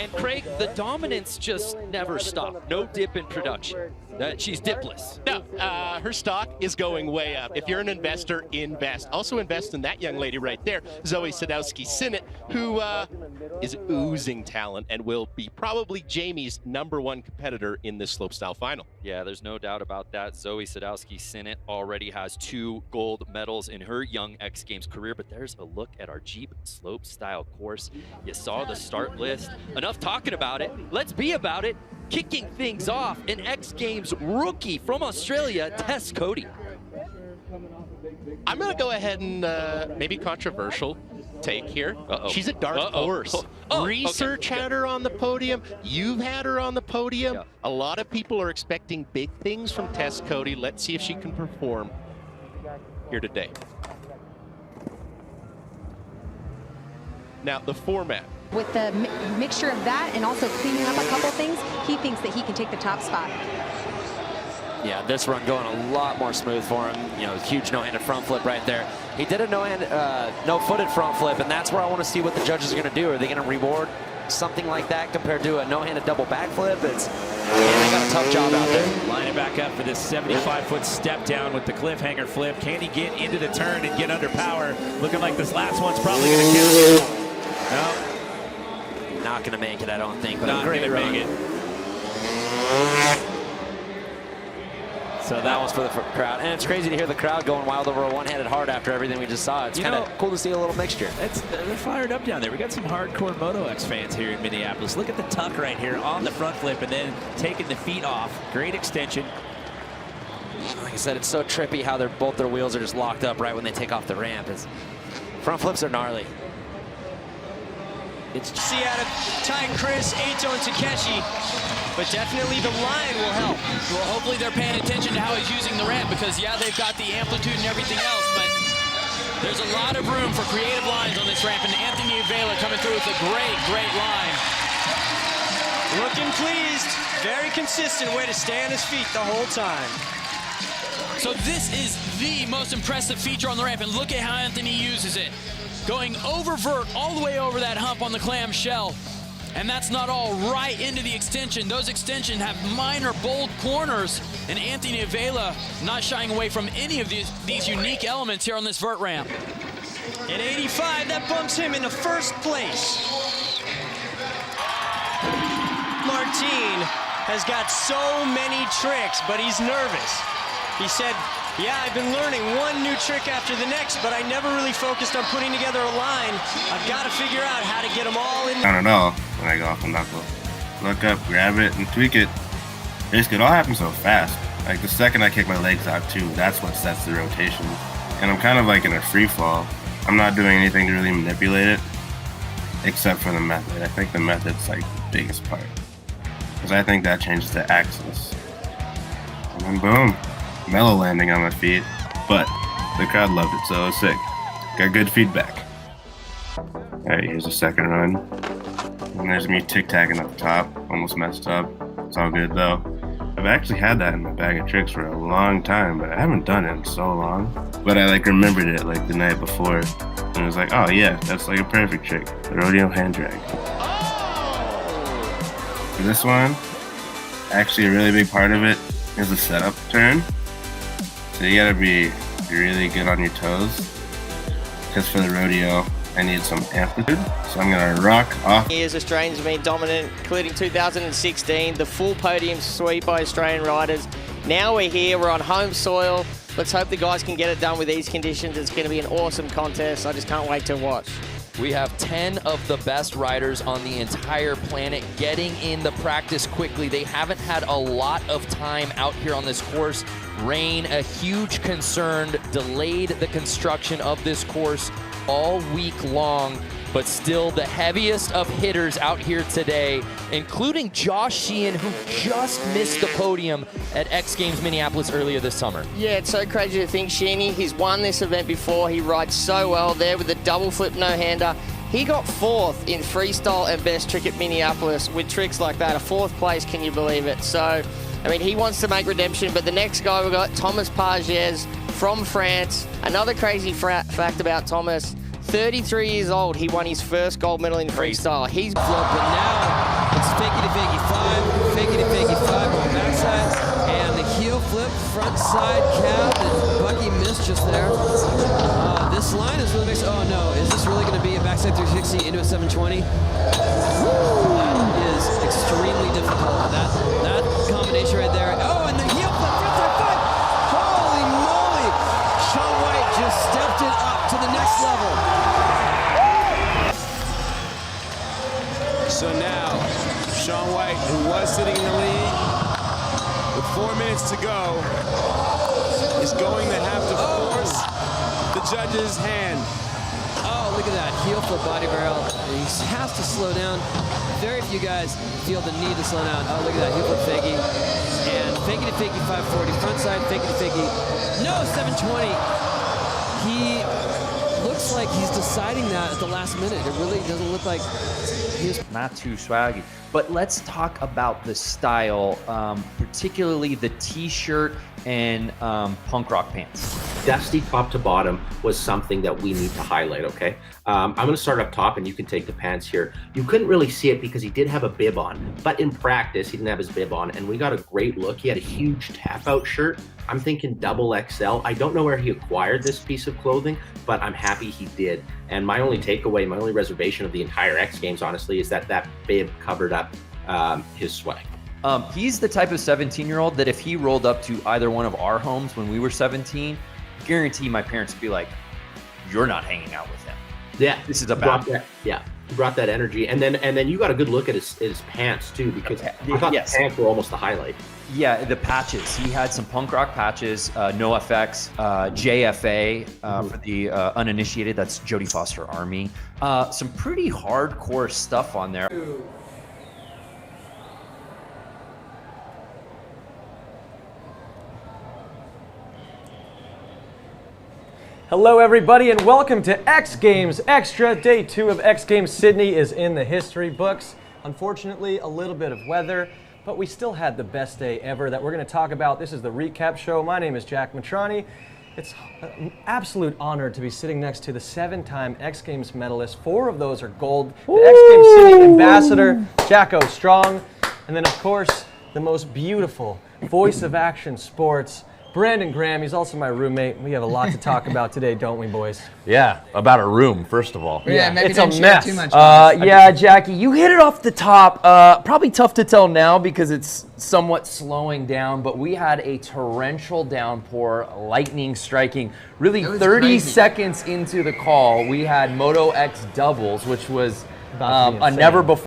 And Craig, the dominance just never stopped. No dip in production. She's dipless. No, her stock is going way up. If you're an investor, invest. Also invest in that young lady right there, Zoe Sadowski-Synnott, who is oozing talent and will be probably Jamie's #1 competitor in this slopestyle final. Yeah, there's no doubt about that. Zoe Sadowski-Synnott already has 2 gold medals in her young X Games career, but there's a look at our Jeep slopestyle course. You saw the start list. Enough talking about it. Let's be about it. Kicking things off, an X Games rookie from Australia, Tess Cody. I'm going to go ahead and maybe controversial take here. She's a dark horse. Research had her on the podium. You've had her on the podium. Yeah. A lot of people are expecting big things from Tess Cody. Let's see if she can perform here today. Now, the format. With the mixture of that and also cleaning up a couple things, he thinks that he can take the top spot. Yeah, this run going a lot more smooth for him. You know, huge no-handed front flip right there. He did a no-footed front flip, and that's where I want to see what the judges are going to do. Are they going to reward something like that compared to a no-handed double backflip? They got a tough job out there. Lining back up for this 75-foot step down with the cliffhanger flip. Can he get into the turn and get under power? Looking like this last one's probably going to count. No. Not going to make it, I don't think. But Not a great gonna run. make it. So that was for the crowd. And it's crazy to hear the crowd going wild over a one-handed hard after everything we just saw. It's kind of cool to see a little mixture. They're fired up down there. We got some hardcore Moto X fans here in Minneapolis. Look at the tuck right here on the front flip and then taking the feet off. Great extension. Like I said, it's so trippy how both their wheels are just locked up right when they take off the ramp. Front flips are gnarly. It's see out of Ty and Chris, Eito and Takeshi, but definitely the line will help. Well, hopefully they're paying attention to how he's using the ramp because, yeah, they've got the amplitude and everything else, but there's a lot of room for creative lines on this ramp, and Anthony Avila coming through with a great line. Looking pleased. Very consistent way to stay on his feet the whole time. So this is the most impressive feature on the ramp, and look at how Anthony uses it. Going over vert, all the way over that hump on the clam shell. And that's not all, right into the extension. Those extensions have minor bold corners, and Anthony Avila not shying away from any of these unique elements here on this vert ramp. At 85, that bumps him into first place. Martin has got so many tricks, but he's nervous. He said, yeah, I've been learning one new trick after the next, but I never really focused on putting together a line. I've got to figure out how to get them all in. I don't know when I go off the knuckle. Look up, grab it, and tweak it. Basically, it all happens so fast. Like, the second I kick my legs out, too, that's what sets the rotation. And I'm kind of like in a free fall. I'm not doing anything to really manipulate it, except for the method. I think the method's like the biggest part. Because I think that changes the axis. And then boom. Mellow landing on my feet, but the crowd loved it, so it was sick. Got good feedback. Alright, here's the second run. And there's me tic-tacking at the top, almost messed up. It's all good though. I've actually had that in my bag of tricks for a long time, but I haven't done it in so long. But I like remembered it like the night before, and it was like, oh yeah, that's like a perfect trick. The rodeo hand drag. For this one, actually a really big part of it is the setup turn. So you gotta be really good on your toes, because for the rodeo, I need some amplitude. So I'm gonna rock off. Years Australians have been dominant, including 2016, the full podium sweep by Australian riders. Now we're here, we're on home soil. Let's hope the guys can get it done with these conditions. It's gonna be an awesome contest. I just can't wait to watch. We have 10 of the best riders on the entire planet getting in the practice quickly. They haven't had a lot of time out here on this course. Rain, a huge concern, delayed the construction of this course all week long, but still the heaviest of hitters out here today, including Josh Sheehan, who just missed the podium at X Games Minneapolis earlier this summer. Yeah, it's so crazy to think Sheeny, he's won this event before. He rides so well there with the double flip no-hander. He got 4th in freestyle and best trick at Minneapolis with tricks like that. A 4th place, can you believe it? So, I mean, he wants to make redemption, but the next guy we've got, Thomas Pages from France. Another crazy fact about Thomas, 33 years old, he won his first gold medal in freestyle. He's flip, but now it's fakie-to-fakie 5 on backside, and the heel flip, front side cab, and Bucky missed just there. This line is really mixed. Oh no, is this really going to be a backside 360 into a 720? That is extremely difficult. That combination right there. Oh, and the heel flip, front side 5. Holy moly! Shaun White just stepped it up to the next level. So now, Shaun White, who was sitting in the lead, with 4 minutes to go, is going to have to force the judge's hand. Oh, look at that heel flip body barrel. He has to slow down. Very few guys feel the need to slow down. Oh, look at that heel flip fakie. And fakie-to-fakie 540, front side fakie-to-fakie. No, 720. He looks like he's deciding that at the last minute. It really doesn't look like he's not too swaggy. But let's talk about the style, particularly the t-shirt and punk rock pants. Dusty top to bottom was something that we need to highlight, okay? I'm gonna start up top and you can take the pants here. You couldn't really see it because he did have a bib on, but in practice, he didn't have his bib on and we got a great look. He had a huge tap out shirt. I'm thinking double XL. I don't know where he acquired this piece of clothing, but I'm happy he did. And my only takeaway, my only reservation of the entire X Games, honestly, is that that bib covered up his swag. He's the type of 17-year-old that if he rolled up to either one of our homes when we were 17, guarantee my parents would be like, "You're not hanging out with him." Yeah, this is a bad. Yeah, he brought that energy, and then you got a good look at his pants too, because I thought the pants were almost the highlight. Yeah, the patches. He had some punk rock patches, NoFX, JFA for the uninitiated. That's Jodie Foster Army. Some pretty hardcore stuff on there. Hello everybody and welcome to X Games Extra. Day 2 of X Games Sydney is in the history books. Unfortunately, a little bit of weather, but we still had the best day ever that we're going to talk about. This is the recap show. My name is Jack Matrani. It's an absolute honor to be sitting next to the 7-time X Games medalist. 4 of those are gold. The X Games Sydney ambassador, Jacko Strong. And then of course, the most beautiful voice of action sports, Brandon Graham. He's also my roommate. We have a lot to talk about today, don't we, boys? Yeah, about a room, first of all. Yeah, maybe it's don't a mess. Too much yeah, Jackie, you hit it off the top. Probably tough to tell now because it's somewhat slowing down, but we had a torrential downpour, lightning striking. Really, 30 seconds into the call, we had Moto X doubles, which was a never before.